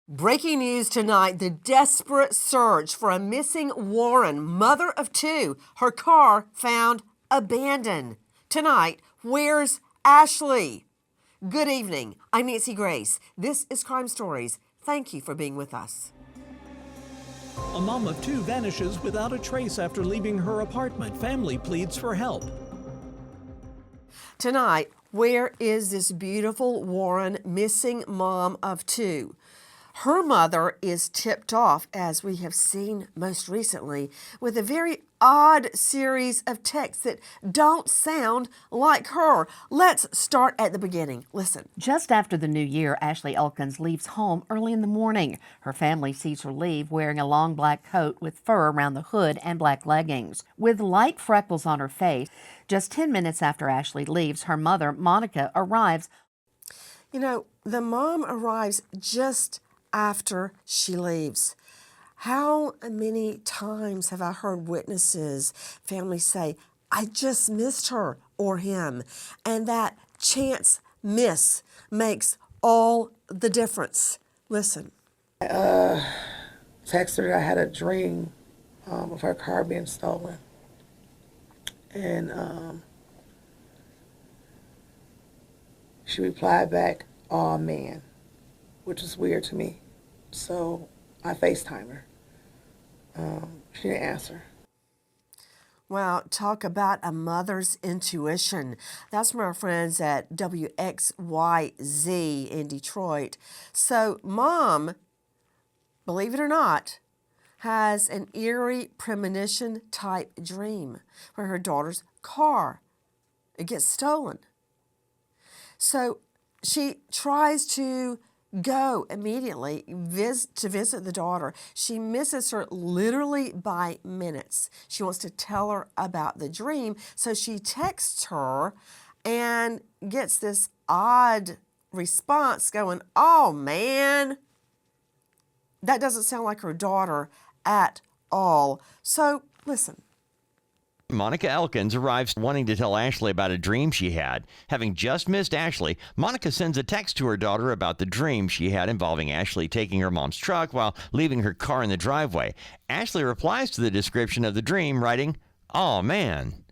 Breaking news tonight, the desperate search for a missing Warren, mother of two, her car found abandoned. Tonight, where's Ashley? Good evening. I'm Nancy Grace. This is Crime Stories. Thank you for being with us. A mom of two vanishes without a trace after leaving her apartment. Family pleads for help. Tonight, where is this beautiful Warren missing mom of two? Her mother is tipped off, as we have seen most recently, with a very odd series of texts that don't sound like her. Let's start at the beginning. Listen. Just after the new year, Ashley Elkins leaves home early in the morning. Her family sees her leave wearing a long black coat with fur around the hood and black leggings. With light freckles on her face, just 10 minutes after Ashley leaves, her mother, Monica, arrives. You know, the mom arrives just after she leaves. How many times have I heard witnesses, families say, I just missed her or him, and that chance miss makes all the difference. Listen. I texted her I had a dream of her car being stolen. And she replied back, "Aw, man," which was weird to me. So I FaceTimed her. She didn't answer. Well, talk about a mother's intuition. That's from our friends at WXYZ in Detroit. So mom, believe it or not, has an eerie premonition type dream where her daughter's car gets stolen. So she tries to go immediately to visit the daughter. She misses her literally by minutes. She wants to tell her about the dream, so she texts her and gets this odd response going, "Oh man." That doesn't sound like her daughter at all. So listen. Monica Elkins arrives wanting to tell Ashley about a dream she had. Having just missed Ashley, Monica sends a text to her daughter about the dream she had involving Ashley taking her mom's truck while leaving her car in the driveway. Ashley replies to the description of the dream, writing, "Aw, man."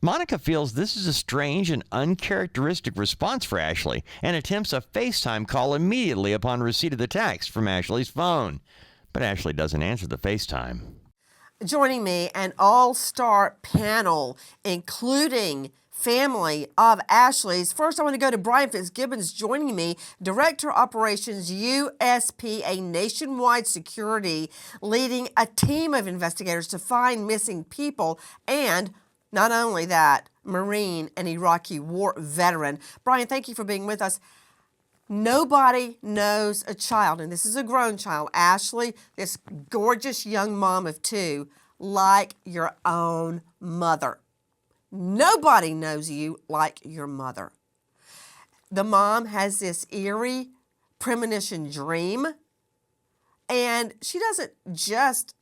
Monica feels this is a strange and uncharacteristic response for Ashley and attempts a FaceTime call immediately upon receipt of the text from Ashley's phone. But Ashley doesn't answer the FaceTime. Joining me, an all-star panel, including family of Ashley's. First, I want to go to Brian Fitzgibbons joining me, Director Operations USPA Nationwide Security, leading a team of investigators to find missing people, and not only that, Marine and Iraqi war veteran. Brian, thank you for being with us. Nobody knows a child, and this is a grown child, Ashley, this gorgeous young mom of two, like your own mother. Nobody knows you like your mother. The mom has this eerie premonition dream, and she doesn't just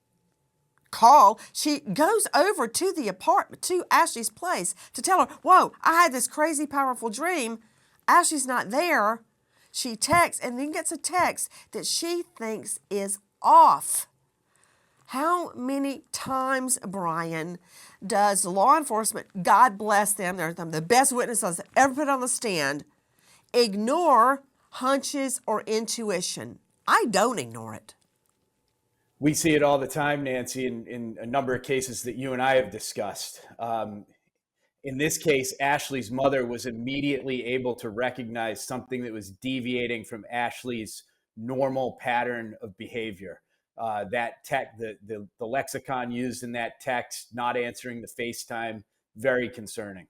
call. She goes over to the apartment, to Ashley's place, to tell her, whoa, I had this crazy, powerful dream. Ashley's not there. She texts and then gets a text that she thinks is off. How many times, Brian, does law enforcement, God bless them, they're the best witnesses I've ever put on the stand, ignore hunches or intuition? I don't ignore it. We see it all the time, Nancy, in a number of cases that you and I have discussed. In this case, Ashley's mother was immediately able to recognize something that was deviating from Ashley's normal pattern of behavior. The lexicon used in that text, not answering the FaceTime, very concerning.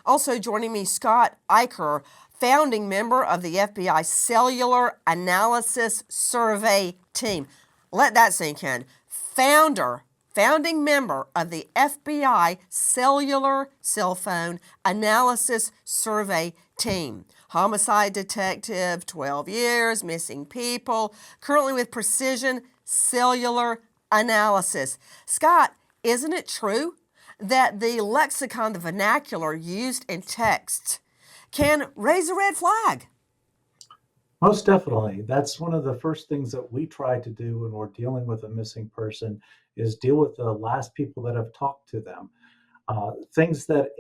Also joining me, Scott Eicher, founding member of the FBI Cellular Analysis Survey Team. Let that sink in. Founding member of the FBI Cellular Cell Phone Analysis Survey Team. Homicide detective, 12 years, missing people, currently with Precision Cellular Analysis. Scott, isn't it true that the lexicon, the vernacular used in texts, can raise a red flag? Most definitely. That's one of the first things that we try to do when we're dealing with a missing person is deal with the last people that have talked to them. Things that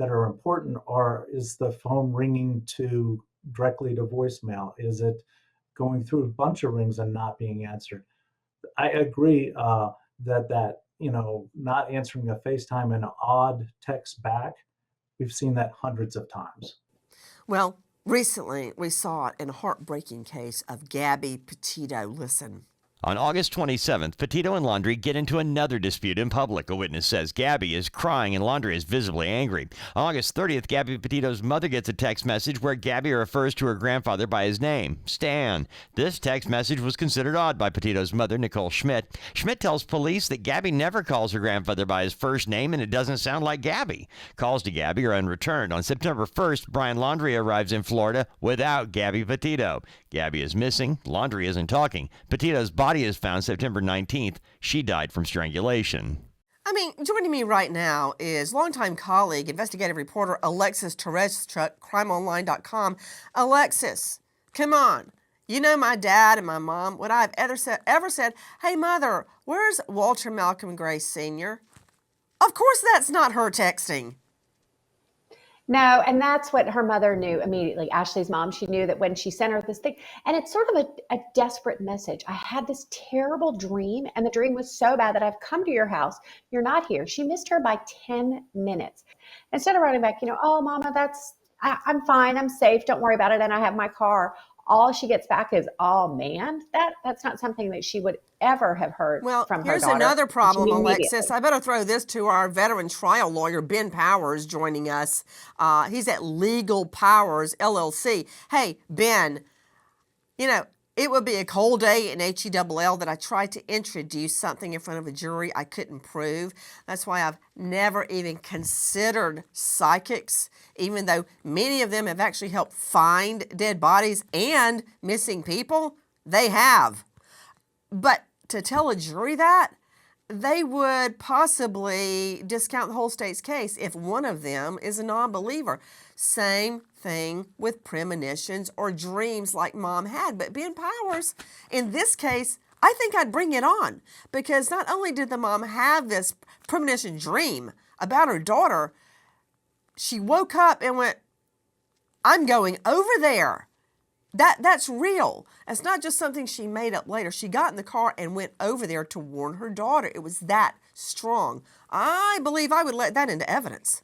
are important are is the phone ringing to directly to voicemail? Is it going through a bunch of rings and not being answered? I agree that not answering a FaceTime and an odd text back. We've seen that hundreds of times. Well, recently we saw it in a heartbreaking case of Gabby Petito. Listen. On August 27th, Petito and Laundrie get into another dispute in public. A witness says Gabby is crying and Laundrie is visibly angry. On August 30th, Gabby Petito's mother gets a text message where Gabby refers to her grandfather by his name, Stan. This text message was considered odd by Petito's mother, Nicole Schmidt. Schmidt tells police that Gabby never calls her grandfather by his first name and it doesn't sound like Gabby. Calls to Gabby are unreturned. On September 1st, Brian Laundrie arrives in Florida without Gabby Petito. Gabby is missing. Laundrie isn't talking. Petito's body is found September 19th. She died from strangulation. I mean, joining me right now is longtime colleague, investigative reporter Alexis Tereshchuk, crimeonline.com. Alexis, come on. You know my dad and my mom. Would I have ever said, hey, mother, where's Walter Malcolm Gray Sr.? Of course that's not her texting. No, and that's what her mother knew immediately. Ashley's mom, she knew that when she sent her this thing, and it's sort of a desperate message. I had this terrible dream, and the dream was so bad that I've come to your house. You're not here. She missed her by 10 minutes. Instead of writing back, oh, Mama, I'm fine. I'm safe. Don't worry about it. And I have my car. All she gets back is, oh, man, that's not something that she would ever have heard from her here's daughter. Another problem, Alexis. I better throw this to our veteran trial lawyer, Ben Powers, joining us. He's at Legal Powers, LLC. Hey, Ben, it would be a cold day in HELL that I tried to introduce something in front of a jury I couldn't prove. That's why I've never even considered psychics, even though many of them have actually helped find dead bodies and missing people. They have. But to tell a jury that, they would possibly discount the whole state's case if one of them is a non-believer. Same thing with premonitions or dreams like Mom had. But Ben Powers, in this case, I think I'd bring it on because not only did the mom have this premonition dream about her daughter, she woke up and went, I'm going over there. That's real. It's not just something she made up later. She got in the car and went over there to warn her daughter. It was that strong. I believe I would let that into evidence.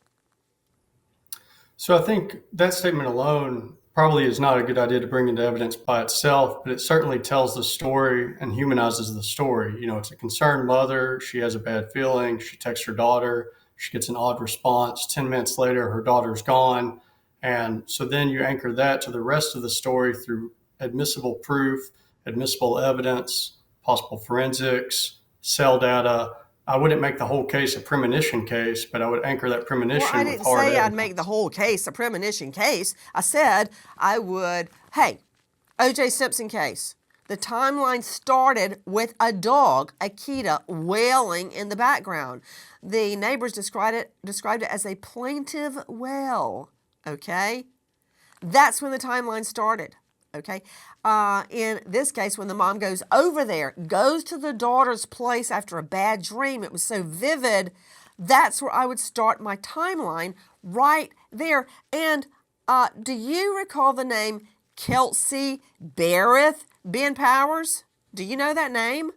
So I think that statement alone probably is not a good idea to bring into evidence by itself, but it certainly tells the story and humanizes the story. It's a concerned mother. She has a bad feeling. She texts her daughter. She gets an odd response. 10 minutes later, her daughter's gone. And so then you anchor that to the rest of the story through admissible proof, admissible evidence, possible forensics, cell data. I wouldn't make the whole case a premonition case, but I would anchor that premonition with hard evidence. Well, I didn't say I'd make the whole case a premonition case. I said I would, O.J. Simpson case. The timeline started with a dog, Akita, wailing in the background. The neighbors described it as a plaintive wail. Okay? That's when the timeline started. Okay? In this case, when the mom goes over there, goes to the daughter's place after a bad dream, it was so vivid, that's where I would start my timeline right there. And do you recall the name Kelsey Barrett, Ben Powers? Do you know that name?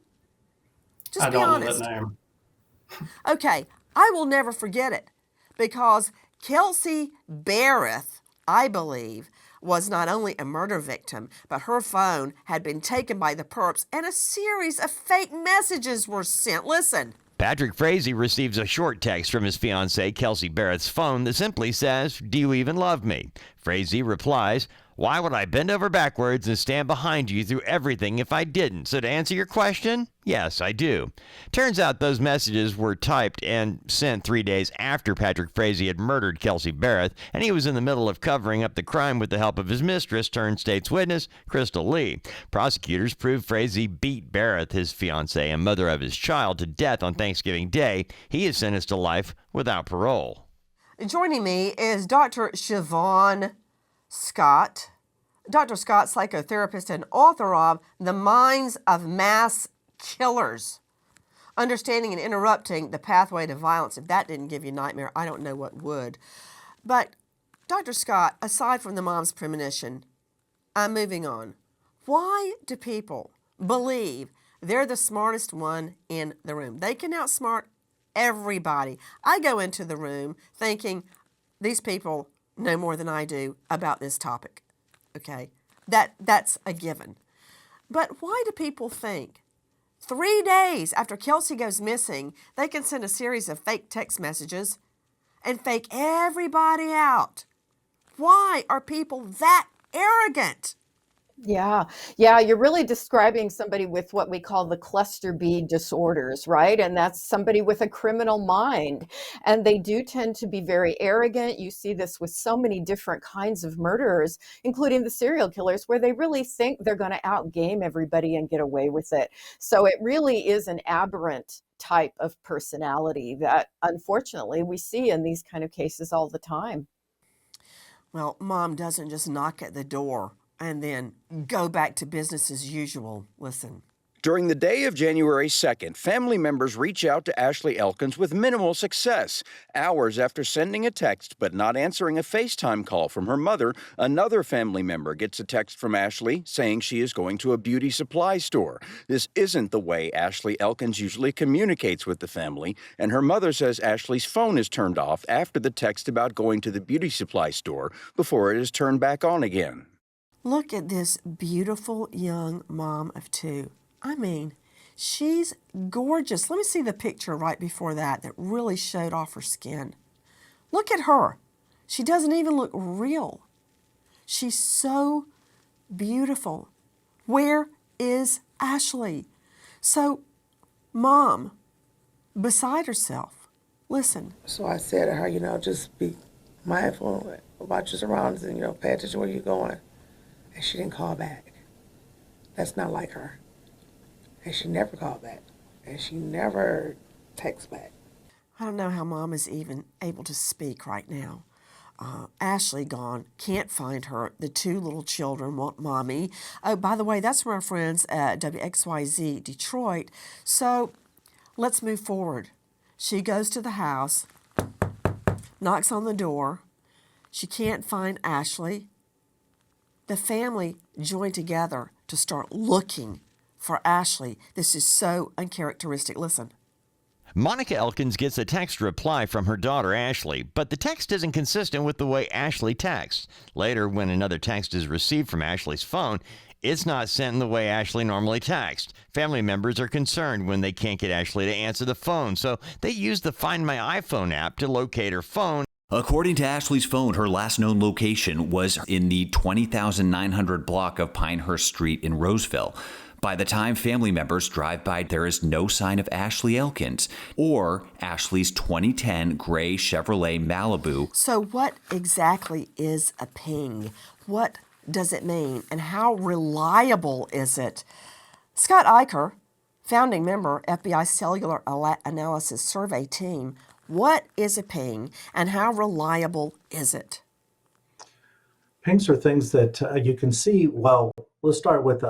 Just be honest. I don't know that name. Okay, I will never forget it because Kelsey Barrett, I believe, was not only a murder victim, but her phone had been taken by the perps and a series of fake messages were sent. Listen. Patrick Frazee receives a short text from his fiancée, Kelsey Barrett's phone that simply says, "Do you even love me?" Frazee replies, "Why would I bend over backwards and stand behind you through everything if I didn't? So to answer your question, yes, I do." Turns out those messages were typed and sent 3 days after Patrick Frazee had murdered Kelsey Barrett, and he was in the middle of covering up the crime with the help of his mistress turned state's witness, Crystal Lee. Prosecutors proved Frazee beat Barrett, his fiancée and mother of his child, to death on Thanksgiving Day. He is sentenced to life without parole. Joining me is Dr. Siobhan Scott. Dr. Scott, psychotherapist and author of The Minds of Mass Killers, Understanding and Interrupting the Pathway to Violence. If that didn't give you a nightmare, I don't know what would. But Dr. Scott, aside from the mom's premonition, I'm moving on. Why do people believe they're the smartest one in the room? They can outsmart everybody. I go into the room thinking these people know more than I do about this topic. Okay? That's a given. But why do people think 3 days after Kelsey goes missing, they can send a series of fake text messages and fake everybody out? Why are people that arrogant? Yeah, yeah, you're really describing somebody with what we call the cluster B disorders, right? And that's somebody with a criminal mind. And they do tend to be very arrogant. You see this with so many different kinds of murderers, including the serial killers, where they really think they're going to outgame everybody and get away with it. So it really is an aberrant type of personality that unfortunately we see in these kind of cases all the time. Well, mom doesn't just knock at the door and then go back to business as usual. Listen. During the day of January 2nd, family members reach out to Ashley Elkins with minimal success. Hours after sending a text but not answering a FaceTime call from her mother, another family member gets a text from Ashley saying she is going to a beauty supply store. This isn't the way Ashley Elkins usually communicates with the family, and her mother says Ashley's phone is turned off after the text about going to the beauty supply store before it is turned back on again. Look at this beautiful young mom of two. I mean, she's gorgeous. Let me see the picture right before that really showed off her skin. Look at her. She doesn't even look real. She's so beautiful. Where is Ashley? So, mom, beside herself, listen. So I said to her, just be mindful about your surroundings and, pay attention where you're going. And she didn't call back. That's not like her. And she never called back. And she never texts back. I don't know how mom is even able to speak right now. Ashley gone, can't find her. The two little children want mommy. Oh, by the way, that's from our friends at WXYZ Detroit. So let's move forward. She goes to the house, knocks on the door. She can't find Ashley. The family joined together to start looking for Ashley. This is so uncharacteristic. Listen. Monica Elkins gets a text reply from her daughter, Ashley, but the text isn't consistent with the way Ashley texts. Later, when another text is received from Ashley's phone, it's not sent in the way Ashley normally texts. Family members are concerned when they can't get Ashley to answer the phone, so they use the Find My iPhone app to locate her phone. According to Ashley's phone, her last known location was in the 20,900 block of Pinehurst Street in Roseville. By the time family members drive by, there is no sign of Ashley Elkins or Ashley's 2010 gray Chevrolet Malibu. So what exactly is a ping? What does it mean? And how reliable is it? Scott Eicher, founding member, FBI Cellular Analysis Survey Team, what is a ping and how reliable is it? Pings are things that you can see. Well, let's start with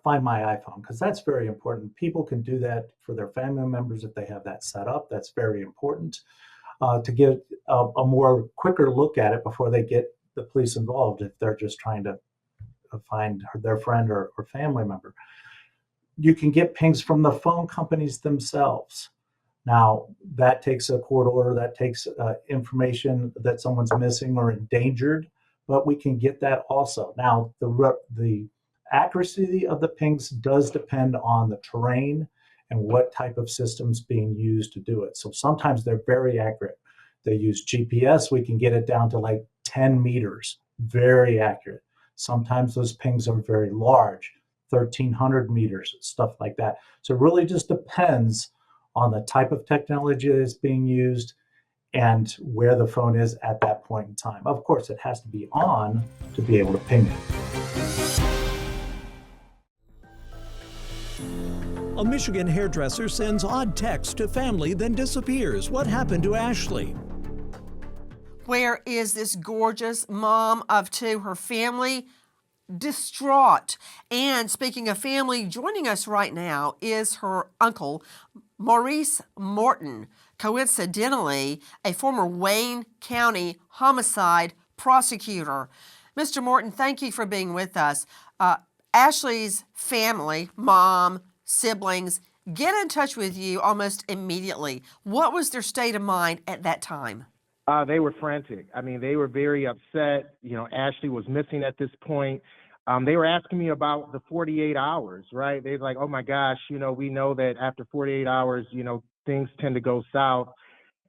Find My iPhone, because that's very important. People can do that for their family members if they have that set up. That's very important to get a more quicker look at it before they get the police involved if they're just trying to find their friend or family member. You can get pings from the phone companies themselves. Now, that takes a court order, that takes information that someone's missing or endangered, but we can get that also. Now, the accuracy of the pings does depend on the terrain and what type of system's being used to do it. So sometimes they're very accurate. They use GPS, we can get it down to like 10 meters, very accurate. Sometimes those pings are very large, 1,300 meters, stuff like that. So it really just depends on the type of technology that is being used and where the phone is at that point in time. Of course, it has to be on to be able to ping it. A Michigan hairdresser sends odd text to family, then disappears. What happened to Ashley? Where is this gorgeous mom of two? Her family distraught. And speaking of family, joining us right now is her uncle, Maurice Morton, coincidentally, a former Wayne County homicide prosecutor. Mr. Morton, thank you for being with us. Ashley's family, mom, siblings, get in touch with you almost immediately. What was their state of mind at that time? They were frantic. I mean, they were very upset. Ashley was missing at this point. They were asking me about the 48 hours, right? They're like, oh my gosh, we know that after 48 hours, things tend to go south.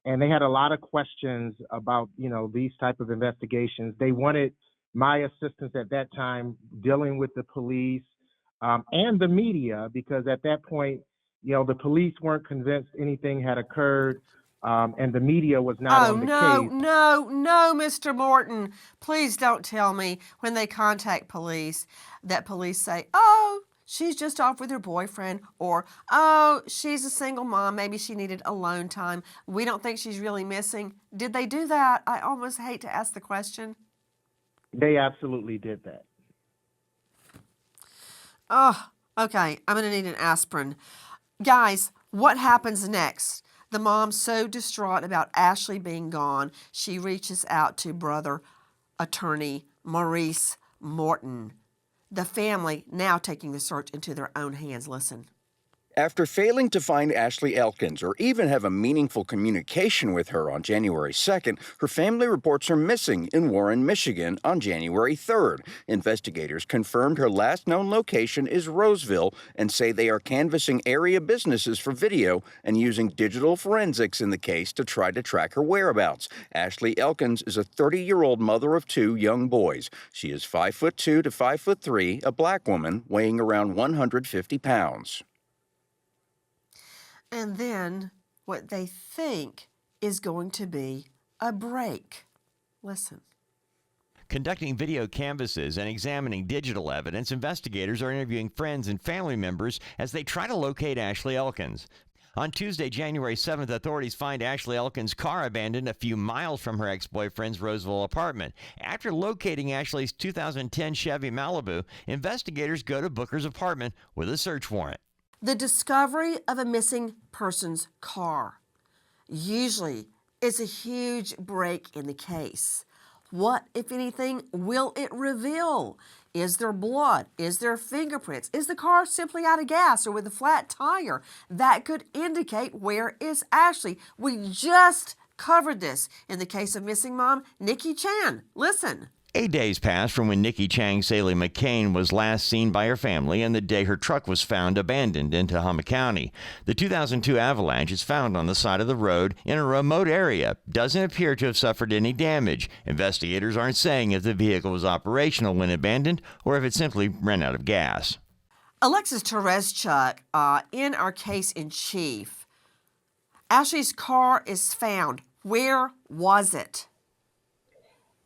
And they had a lot of questions about, these type of investigations. They wanted my assistance at that time dealing with the police and the media, because at that point, the police weren't convinced anything had occurred. And the media was not on the case. No, Mr. Morton. Please don't tell me when they contact police that police say, oh, she's just off with her boyfriend, or, oh, she's a single mom. Maybe she needed alone time. We don't think she's really missing. Did they do that? I almost hate to ask the question. They absolutely did that. Oh, okay. I'm going to need an aspirin. Guys, what happens next? The mom's so distraught about Ashley being gone, she reaches out to brother attorney Maurice Morton. The family now taking the search into their own hands. Listen. After failing to find Ashley Elkins or even have a meaningful communication with her on January 2nd, her family reports her missing in Warren, Michigan on January 3rd. Investigators confirmed her last known location is Roseville and say they are canvassing area businesses for video and using digital forensics in the case to try to track her whereabouts. Ashley Elkins is a 30-year-old mother of 2 young boys. She is 5'2" to 5'3", a black woman weighing around 150 pounds. And then what they think is going to be a break. Listen. Conducting video canvasses and examining digital evidence, investigators are interviewing friends and family members as they try to locate Ashley Elkins. On Tuesday, January 7th, authorities find Ashley Elkins' car abandoned a few miles from her ex-boyfriend's Roseville apartment. After locating Ashley's 2010 Chevy Malibu, investigators go to Booker's apartment with a search warrant. The discovery of a missing person's car usually is a huge break in the case. What, if anything, will it reveal? Is there blood? Is there fingerprints? Is the car simply out of gas or with a flat tire? That could indicate where is Ashley. We just covered this in the case of missing mom Nikki Chan. Listen. 8 days passed from when Nikki Chang Saley McCain was last seen by her family and the day her truck was found abandoned in Tahoma County. The 2002 Avalanche is found on the side of the road in a remote area. Doesn't appear to have suffered any damage. Investigators aren't saying if the vehicle was operational when abandoned or if it simply ran out of gas. Alexis Tereszchuk, in our case in chief, Ashley's car is found. Where was it?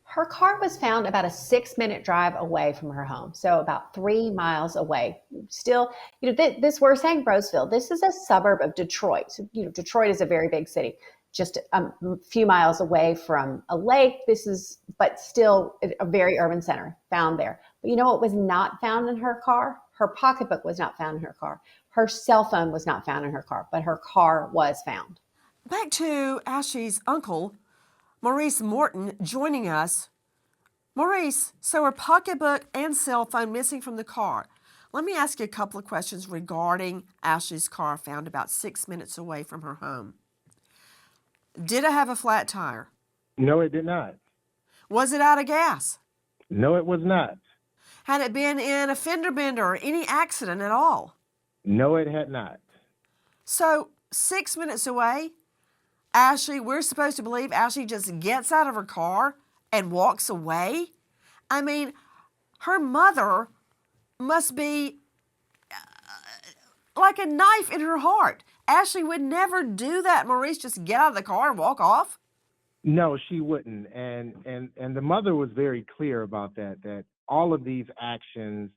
Her car was found about a 6-minute drive away from her home, so about 3 miles away. Still, this we're saying Roseville. This is a suburb of Detroit. So, Detroit is a very big city, just a few miles away from a lake. But still a very urban center found there. But you know what was not found in her car? Her pocketbook was not found in her car. Her cell phone was not found in her car, but her car was found. Back to Ashley's uncle, Maurice Morton, joining us. Maurice, so her pocketbook and cell phone missing from the car. Let me ask you a couple of questions regarding Ashley's car found about 6 minutes away from her home. Did it have a flat tire? No, it did not. Was it out of gas? No, it was not. Had it been in a fender bender or any accident at all? No, it had not. So 6 minutes away, Ashley, we're supposed to believe Ashley just gets out of her car and walks away? I mean, her mother must be like a knife in her heart. Ashley would never do that. Maurice, just get out of the car and walk off? No, she wouldn't. And the mother was very clear about that all of these actions,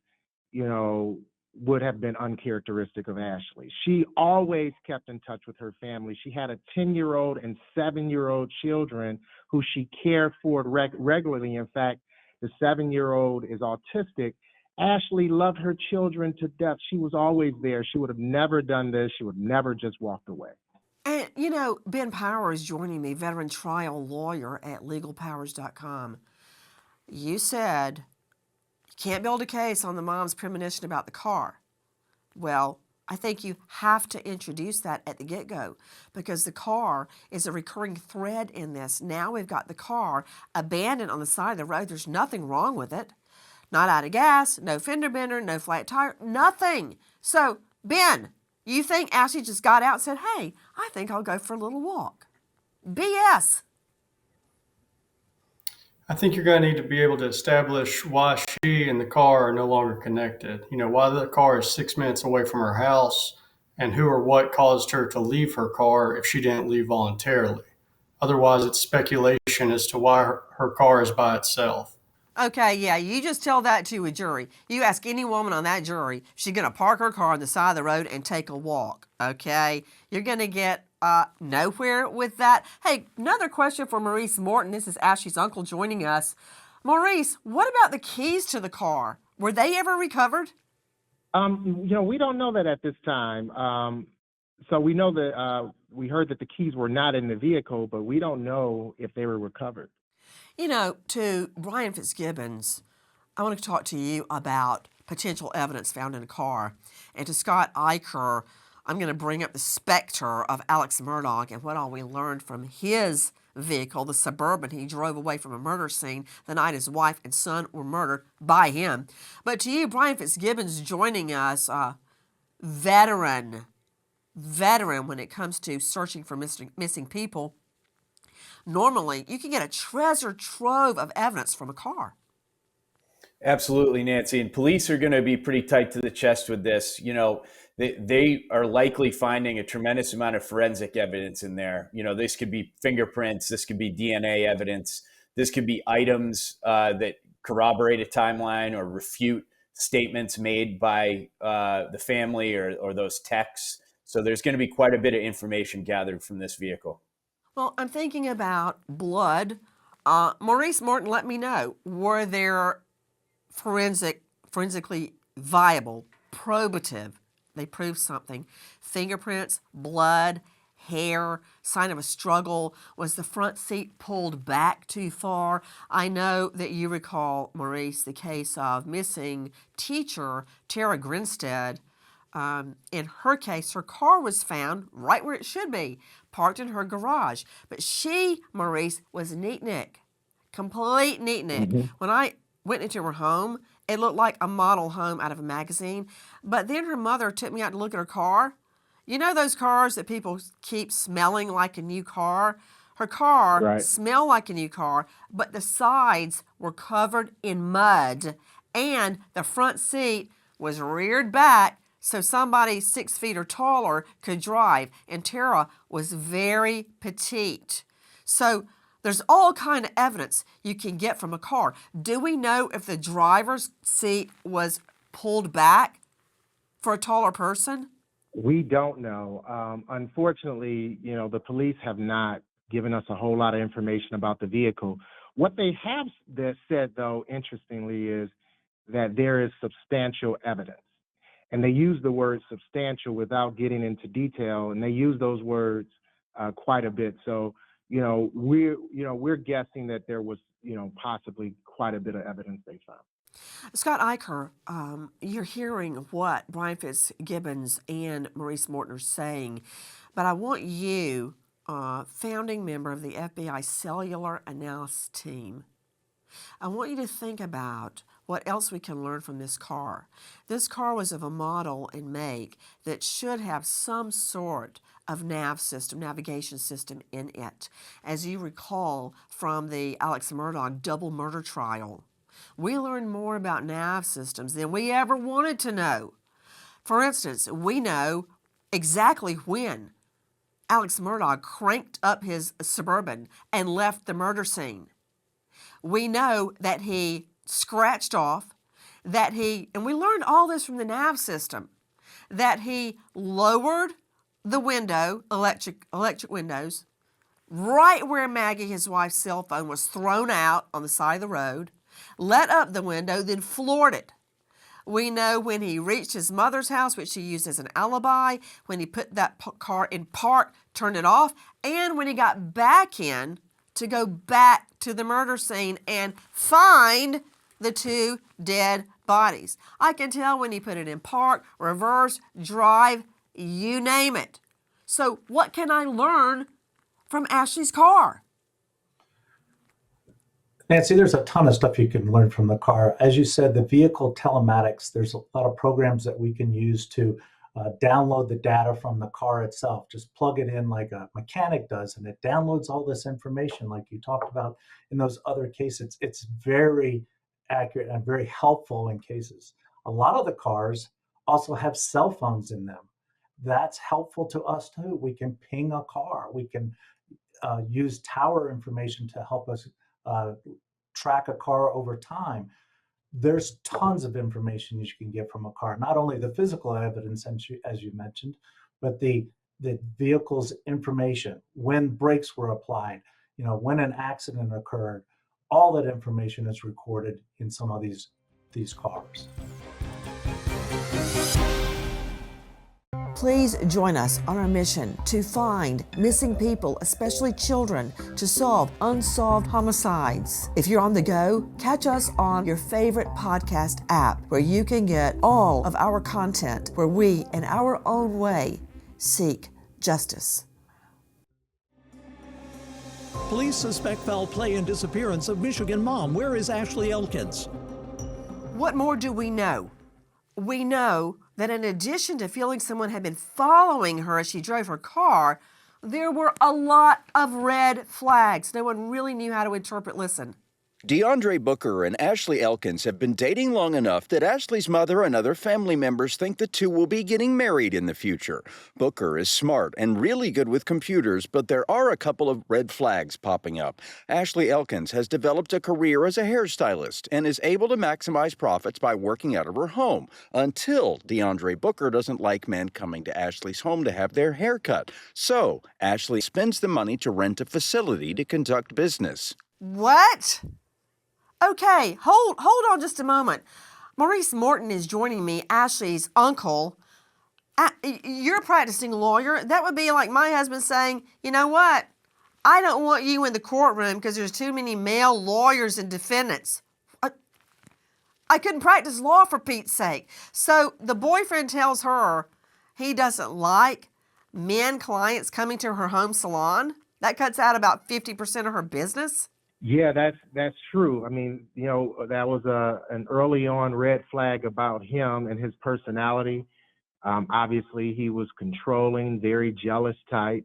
would have been uncharacteristic of Ashley. She always kept in touch with her family. She had a 10-year-old and 7-year-old children who she cared for regularly. In fact, The 7-year-old is autistic. Ashley loved her children to death. She was always there. She would have never done this. She would never just walked away. And, you know, Ben Power is joining me, veteran trial lawyer at legalpowers.com. You said you can't build a case on the mom's premonition about the car. Well, I think you have to introduce that at the get-go because the car is a recurring thread in this. Now we've got the car abandoned on the side of the road. There's nothing wrong with it. Not out of gas, no fender bender, no flat tire, nothing. So, Ben, you think Ashley just got out and said, hey, I think I'll go for a little walk? BS. I think you're going to need to be able to establish why she and the car are no longer connected. You know, why the car is 6 minutes away from her house and who or what caused her to leave her car if she didn't leave voluntarily. Otherwise, it's speculation as to why her car is by itself. Okay, yeah, you just tell that to a jury. You ask any woman on that jury, she's going to park her car on the side of the road and take a walk, okay? You're going to get nowhere with that. Hey, another question for Maurice Morton. This is Ashley's uncle joining us. Maurice, what about the keys to the car? Were they ever recovered? We don't know that at this time. So we know that we heard that the keys were not in the vehicle, but we don't know if they were recovered. You know, to Brian Fitzgibbons, I want to talk to you about potential evidence found in a car. And to Scott Eicher, I'm going to bring up the specter of Alex Murdaugh and what all we learned from his vehicle, the Suburban he drove away from a murder scene the night his wife and son were murdered by him. But to you, Brian Fitzgibbons, joining us, veteran when it comes to searching for missing people. Normally, you can get a treasure trove of evidence from a car. Absolutely, Nancy. And police are going to be pretty tight to the chest with this. You know, they are likely finding a tremendous amount of forensic evidence in there. You know, this could be fingerprints. This could be DNA evidence. This could be items that corroborate a timeline or refute statements made by the family or those texts. So there's going to be quite a bit of information gathered from this vehicle. Well, I'm thinking about blood. Maurice Morton, let me know, were there forensically viable, probative, they proved something, fingerprints, blood, hair, sign of a struggle? Was the front seat pulled back too far? I know that you recall, Maurice, the case of missing teacher Tara Grinstead. In her case, her car was found right where it should be, parked in her garage. But she, Maurice, was neatnik, complete neatnik. Mm-hmm. When I went into her home, it looked like a model home out of a magazine. But then her mother took me out to look at her car. You know those cars that people keep smelling like a new car? Her car smelled like a new car, but the sides were covered in mud, and the front seat was reared back so somebody 6 feet or taller could drive. And Tara was very petite. So there's all kind of evidence you can get from a car. Do we know if the driver's seat was pulled back for a taller person? We don't know. Unfortunately, the police have not given us a whole lot of information about the vehicle. What they have said, though, interestingly, is that there is substantial evidence. And they use the word substantial without getting into detail, and they use those words quite a bit. So, we're guessing that there was, possibly quite a bit of evidence they found. Scott Eicher, you're hearing what Brian Fitzgibbons and Maurice Morton are saying, but I want you, founding member of the FBI Cellular Analysis Team, I want you to think about what else we can learn from this car. This car was of a model and make that should have some sort of navigation system in it. As you recall from the Alex Murdaugh double murder trial, we learned more about nav systems than we ever wanted to know. For instance, we know exactly when Alex Murdaugh cranked up his Suburban and left the murder scene. We know that he scratched off, and we learned all this from the nav system, that he lowered the window, electric windows, right where Maggie, his wife's cell phone, was thrown out on the side of the road. let up the window, then floored it. We know when he reached his mother's house, which he used as an alibi, when he put that car in park, turned it off, and when he got back in to go back to the murder scene and find the two dead bodies. I can tell when he put it in park, reverse, drive, you name it. So what can I learn from Ashley's car? Nancy, there's a ton of stuff you can learn from the car. As you said, the vehicle telematics, there's a lot of programs that we can use to download the data from the car itself. Just plug it in like a mechanic does, and it downloads all this information like you talked about in those other cases. It's very accurate and very helpful in cases. A lot of the cars also have cell phones in them. That's helpful to us too. We can ping a car. We can use tower information to help us track a car over time. There's tons of information you can get from a car, not only the physical evidence, as you mentioned, but the vehicle's information, when brakes were applied, when an accident occurred. All that information is recorded in some of these cars. Please join us on our mission to find missing people, especially children, to solve unsolved homicides. If you're on the go, catch us on your favorite podcast app where you can get all of our content where we, in our own way, seek justice. Police suspect foul play and disappearance of Michigan mom. Where is Ashley Elkins? What more do we know? We know that in addition to feeling someone had been following her as she drove her car, there were a lot of red flags. No one really knew how to interpret. Listen. DeAndre Booker and Ashley Elkins have been dating long enough that Ashley's mother and other family members think the two will be getting married in the future. Booker is smart and really good with computers, but there are a couple of red flags popping up. Ashley Elkins has developed a career as a hairstylist and is able to maximize profits by working out of her home until DeAndre Booker doesn't like men coming to Ashley's home to have their hair cut. So Ashley spends the money to rent a facility to conduct business. What? Okay, hold on just a moment. Maurice Morton is joining me, Ashley's uncle. You're a practicing lawyer. That would be like my husband saying, you know what? I don't want you in the courtroom because there's too many male lawyers and defendants. I couldn't practice law for Pete's sake. So the boyfriend tells her he doesn't like men clients coming to her home salon. That cuts out about 50% of her business. Yeah, that's true. I mean, that was an early on red flag about him and his personality. Obviously, he was controlling, very jealous type,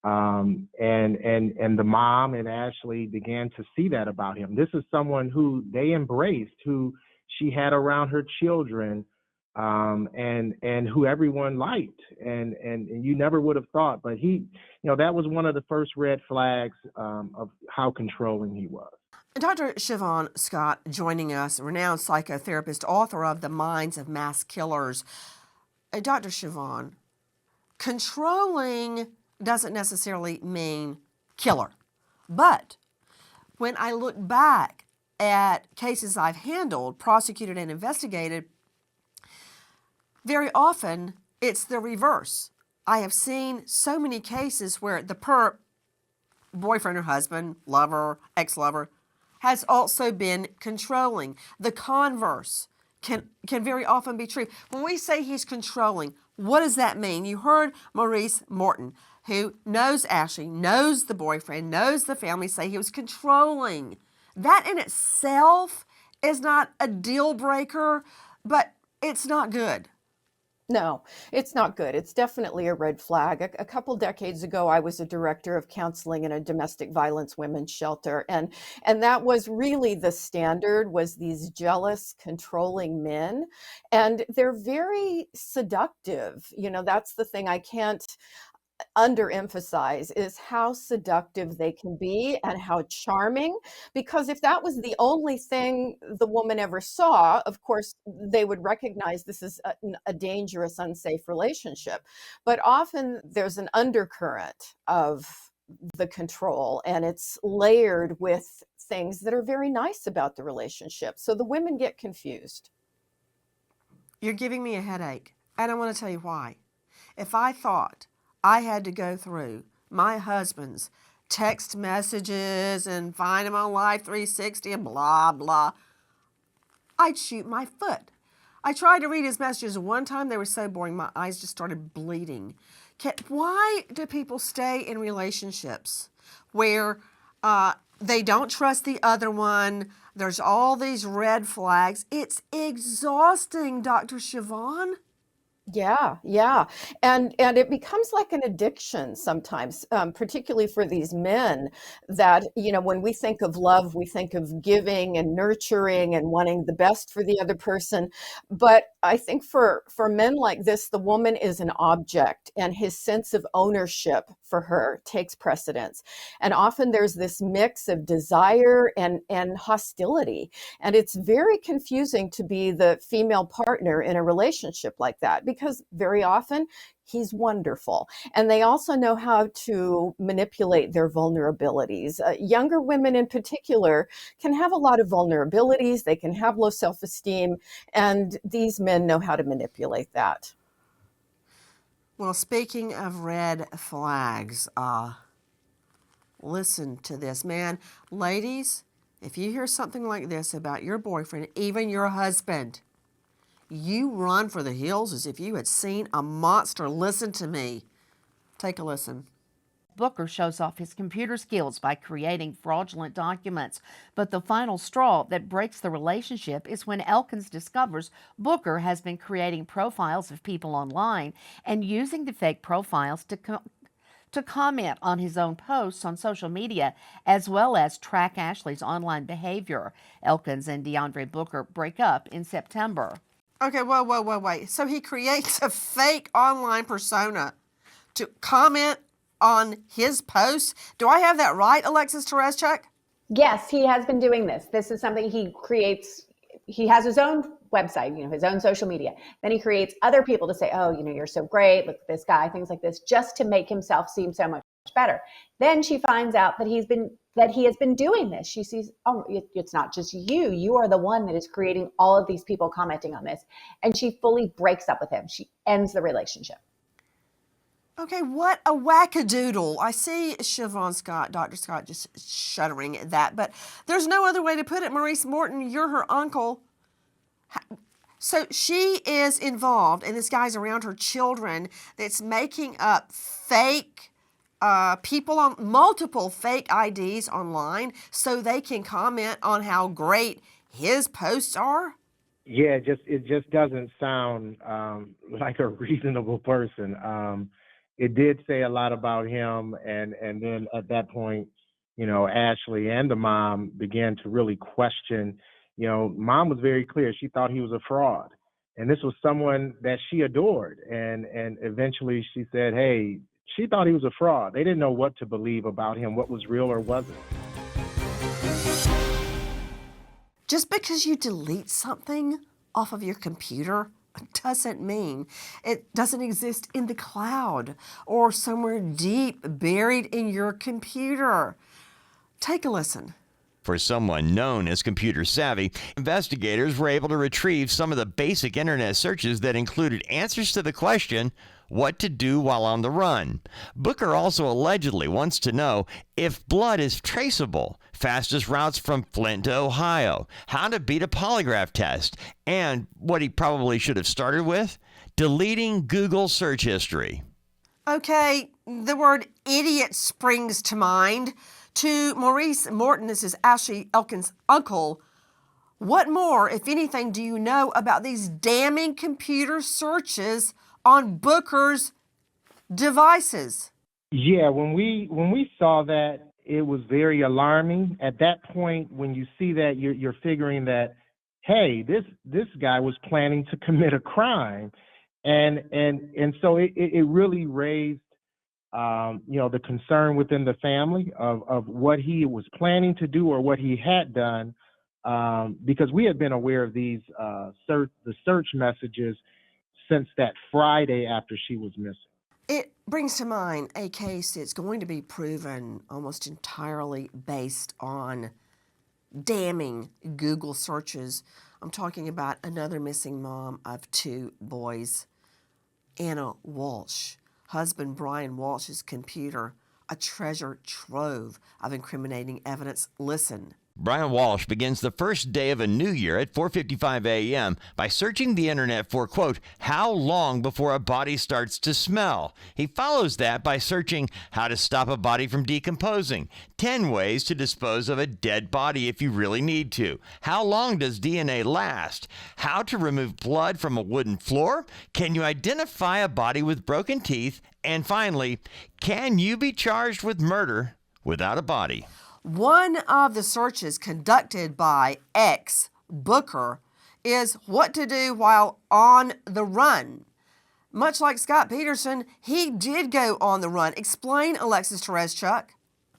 and the mom and Ashley began to see that about him. This is someone who they embraced, who she had around her children, and who everyone liked, and you never would have thought, but he, that was one of the first red flags of how controlling he was. Dr. Siobhan Scott joining us, renowned psychotherapist, author of The Minds of Mass Killers. Dr. Siobhan, controlling doesn't necessarily mean killer, but when I look back at cases I've handled, prosecuted, and investigated, very often, it's the reverse. I have seen so many cases where the perp, boyfriend or husband, lover, ex-lover, has also been controlling. The converse can very often be true. When we say he's controlling, what does that mean? You heard Maurice Morton, who knows Ashley, knows the boyfriend, knows the family, say he was controlling. That in itself is not a deal breaker, but it's not good. No, it's not good. It's definitely a red flag. A couple decades ago, I was a director of counseling in a domestic violence women's shelter. And that was really the standard, was these jealous, controlling men. And they're very seductive. That's the thing I can't underemphasize, is how seductive they can be and how charming. Because if that was the only thing the woman ever saw, of course, they would recognize this is a dangerous, unsafe relationship. But often there's an undercurrent of the control, and it's layered with things that are very nice about the relationship. So the women get confused. You're giving me a headache, and I want to tell you why. If I thought I had to go through my husband's text messages and find him on Live 360 and blah, blah, I'd shoot my foot. I tried to read his messages one time. They were so boring, my eyes just started bleeding. Why do people stay in relationships where they don't trust the other one? There's all these red flags. It's exhausting, Dr. Siobhan. Yeah, yeah. And it becomes like an addiction sometimes, particularly for these men that, when we think of love, we think of giving and nurturing and wanting the best for the other person. But I think for men like this, the woman is an object and his sense of ownership for her takes precedence. And often there's this mix of desire and hostility. And it's very confusing to be the female partner in a relationship like that, because very often he's wonderful. And they also know how to manipulate their vulnerabilities. Younger women in particular can have a lot of vulnerabilities. They can have low self-esteem, and these men know how to manipulate that. Well, speaking of red flags, listen to this, man. Ladies, if you hear something like this about your boyfriend, even your husband, you run for the hills as if you had seen a monster. Listen to me. Take a listen. Booker shows off his computer skills by creating fraudulent documents. But the final straw that breaks the relationship is when Elkins discovers Booker has been creating profiles of people online and using the fake profiles to comment on his own posts on social media, as well as track Ashley's online behavior. Elkins and DeAndre Booker break up in September. Okay, wait. So he creates a fake online persona to comment on his posts. Do I have that right, Alexis Tereszcuk? Yes, he has been doing this. This is something he creates. He has his own website, his own social media. Then he creates other people to say, oh, you're so great. Look at this guy, things like this, just to make himself seem so much better. Then she finds out that he has been doing this. She sees, oh, it's not just you. You are the one that is creating all of these people commenting on this. And she fully breaks up with him. She ends the relationship. Okay, what a wackadoodle. I see Siobhan Scott, Dr. Scott, just shuddering at that, but there's no other way to put it. Maurice Morton, you're her uncle. So she is involved, and this guy's around her children that's making up fake people on multiple fake IDs online so they can comment on how great his posts are. Yeah, it just doesn't sound like a reasonable person. It did say a lot about him, and then at that point, Ashley and the mom began to really question. Mom was very clear. She thought he was a fraud, and this was someone that she adored. And eventually she said, hey, she thought he was a fraud. They didn't know what to believe about him, what was real or wasn't. Just because you delete something off of your computer doesn't mean it doesn't exist in the cloud or somewhere deep buried in your computer. Take a listen. For someone known as computer savvy, investigators were able to retrieve some of the basic internet searches that included answers to the question, what to do while on the run. Booker also allegedly wants to know if blood is traceable, fastest routes from Flint to Ohio, how to beat a polygraph test, and what he probably should have started with, deleting Google search history. Okay, the word idiot springs to mind. To Maurice Morton, this is Ashley Elkins' uncle. What more, if anything, do you know about these damning computer searches on Booker's devices? Yeah, when we saw that, it was very alarming. At that point, when you see that, you're figuring that, hey, this guy was planning to commit a crime, and so it really raised the concern within the family of what he was planning to do or what he had done, because we had been aware of these the search messages since that Friday after she was missing. It brings to mind a case that's going to be proven almost entirely based on damning Google searches. I'm talking about another missing mom of 2 boys, Anna Walsh. Husband Brian Walsh's computer, a treasure trove of incriminating evidence. Listen. Brian Walsh begins the first day of a new year at 4:55 a.m. by searching the internet for, quote, how long before a body starts to smell. He follows that by searching how to stop a body from decomposing, 10 ways to dispose of a dead body if you really need to, how long does DNA last, how to remove blood from a wooden floor, can you identify a body with broken teeth, and finally, can you be charged with murder without a body? One of the searches conducted by ex-Booker is what to do while on the run. Much like Scott Peterson, he did go on the run. Explain, Alexis Tereszchuk.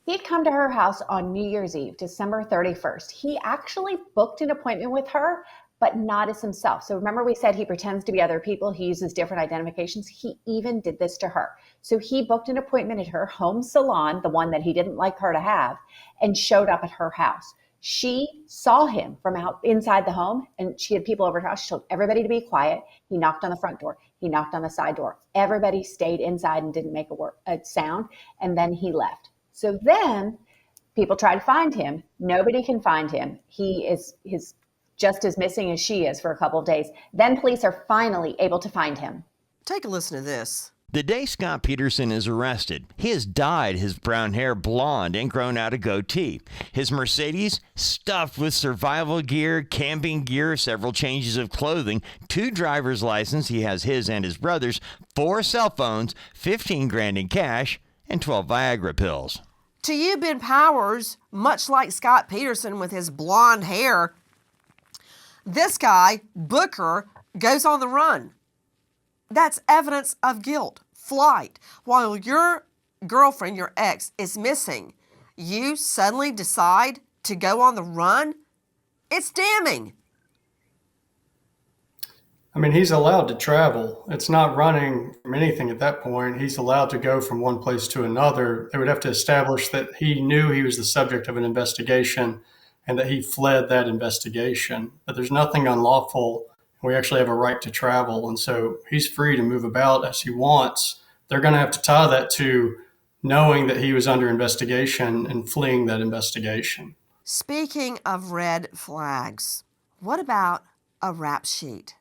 He'd come to her house on New Year's Eve, December 31st. He actually booked an appointment with her, but not as himself. So remember we said he pretends to be other people. He uses different identifications. He even did this to her. So he booked an appointment at her home salon, the one that he didn't like her to have, and showed up at her house. She saw him from inside the home, and she had people over at her house. She told everybody to be quiet. He knocked on the front door. He knocked on the side door. Everybody stayed inside and didn't make a sound, and then he left. So then people try to find him. Nobody can find him. He is just as missing as she is for a couple of days. Then police are finally able to find him. Take a listen to this. The day Scott Peterson is arrested, he has dyed his brown hair blonde and grown out a goatee. His Mercedes stuffed with survival gear, camping gear, several changes of clothing, 2 driver's licenses, he has his and his brother's, 4 cell phones, 15 grand in cash, and 12 Viagra pills. To you, Ben Powers, much like Scott Peterson with his blonde hair, this guy, Booker, goes on the run. That's evidence of guilt, flight. While your girlfriend, your ex, is missing, you suddenly decide to go on the run? It's damning. I mean, he's allowed to travel. It's not running from anything at that point. He's allowed to go from one place to another. They would have to establish that he knew he was the subject of an investigation and that he fled that investigation. But there's nothing unlawful. We actually have a right to travel. And so he's free to move about as he wants. They're going to have to tie that to knowing that he was under investigation and fleeing that investigation. Speaking of red flags, what about a rap sheet?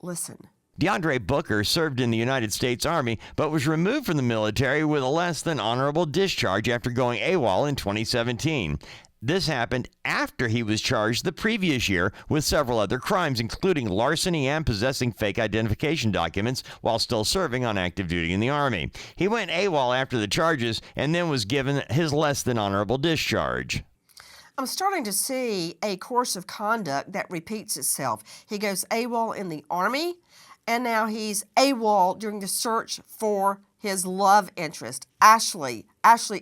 Listen. DeAndre Booker served in the United States Army, but was removed from the military with a less than honorable discharge after going AWOL in 2017. This happened after he was charged the previous year with several other crimes, including larceny and possessing fake identification documents while still serving on active duty in the Army. He went AWOL after the charges and then was given his less than honorable discharge. I'm starting to see a course of conduct that repeats itself. He goes AWOL in the Army, and now he's AWOL during the search for his love interest, Ashley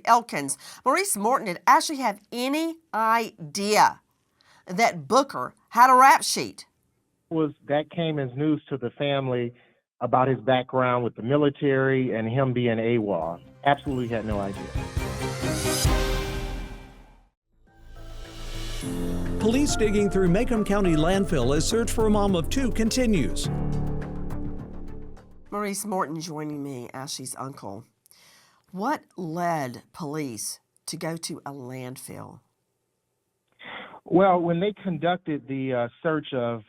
Elkins. Maurice Morton, did Ashley have any idea that Booker had a rap sheet? That came as news to the family about his background with the military and him being AWOL. Absolutely had no idea. Police digging through Macomb County landfill as search for a mom of 2 continues. Maurice Morton joining me, Ashley's uncle. What led police to go to a landfill? Well, when they conducted the search of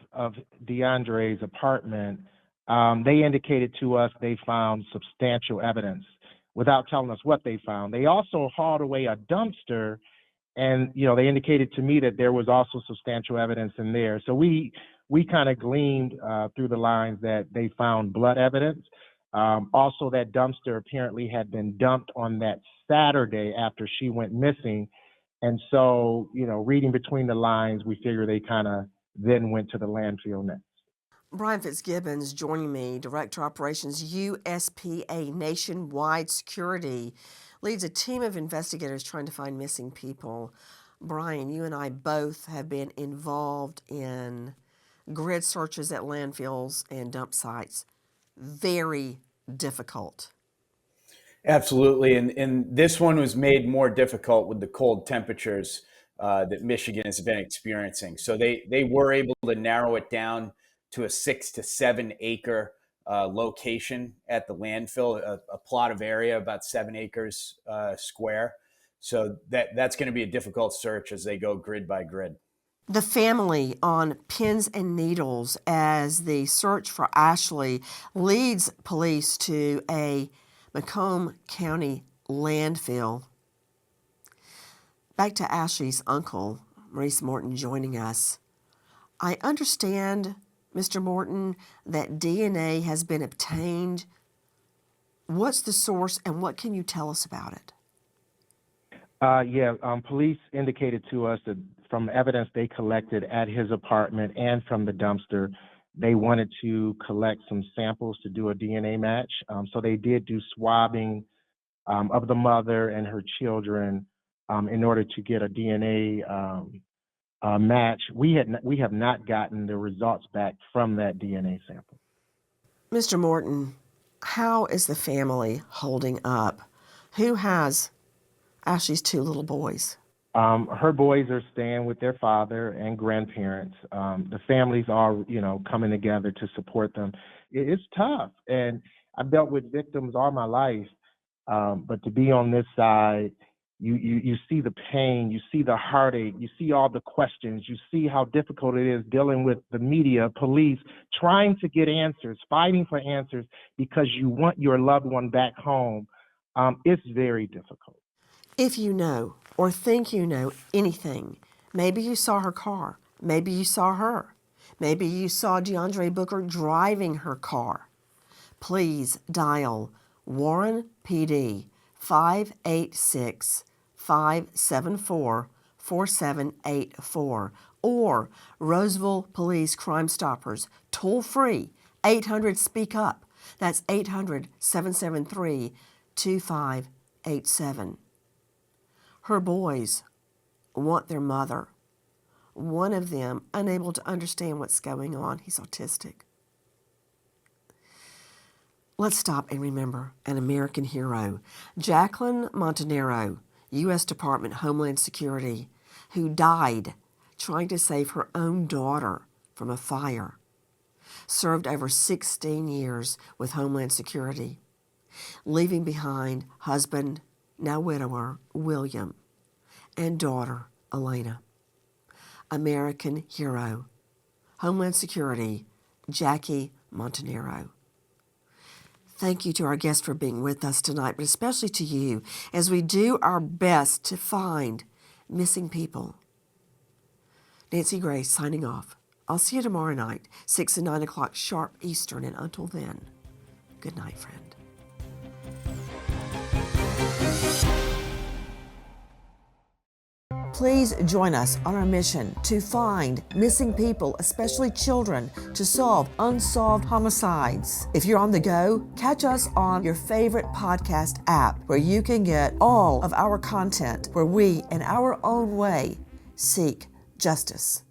DeAndre's apartment, they indicated to us they found substantial evidence without telling us what they found. They also hauled away a dumpster, and they indicated to me that there was also substantial evidence in there. So we kind of gleaned through the lines that they found blood evidence. Also, that dumpster apparently had been dumped on that Saturday after she went missing. And so, reading between the lines, we figure they kind of then went to the landfill next. Brian Fitzgibbons joining me, Director Operations USPA Nationwide Security, leads a team of investigators trying to find missing people. Brian, you and I both have been involved in grid searches at landfills and dump sites. Very difficult. Absolutely. And this one was made more difficult with the cold temperatures. that Michigan has been experiencing. So they were able to narrow it down to a 6 to 7 acre location at the landfill, a plot of area about 7 acres square. So that's going to be a difficult search as they go grid by grid. The family on pins and needles as the search for Ashley leads police to a Macomb County landfill. Back to Ashley's uncle, Maurice Morton, joining us. I understand, Mr. Morton, that DNA has been obtained. What's the source and what can you tell us about it? Police indicated to us that from evidence they collected at his apartment and from the dumpster, they wanted to collect some samples to do a DNA match. So they did do swabbing of the mother and her children in order to get a DNA match. We have not gotten the results back from that DNA sample. Mr. Morton, how is the family holding up? Who has Ashley's 2 little boys? Her boys are staying with their father and grandparents. The families are, coming together to support them. It's tough, and I've dealt with victims all my life, but to be on this side, you see the pain, you see the heartache, you see all the questions, you see how difficult it is dealing with the media, police, trying to get answers, fighting for answers because you want your loved one back home. It's very difficult. If you know or think you know anything, maybe you saw her car, maybe you saw her, maybe you saw DeAndre Booker driving her car, please dial Warren PD 586-574-4784 or Roseville Police Crime Stoppers toll free 800-SPEAK-UP. That's 800-773-2587. Her boys want their mother. One of them unable to understand what's going on. He's autistic. Let's stop and remember an American hero, Jacqueline Montanero, U.S. Department Homeland Security, who died trying to save her own daughter from a fire. Served over 16 years with Homeland Security, leaving behind husband, now widower, William, and daughter, Elena. American hero, Homeland Security, Jackie Montanero. Thank you to our guests for being with us tonight, but especially to you as we do our best to find missing people. Nancy Grace signing off. I'll see you tomorrow night, 6 and 9 o'clock sharp Eastern, and until then, good night, friend. Please join us on our mission to find missing people, especially children, to solve unsolved homicides. If you're on the go, catch us on your favorite podcast app where you can get all of our content where we, in our own way, seek justice.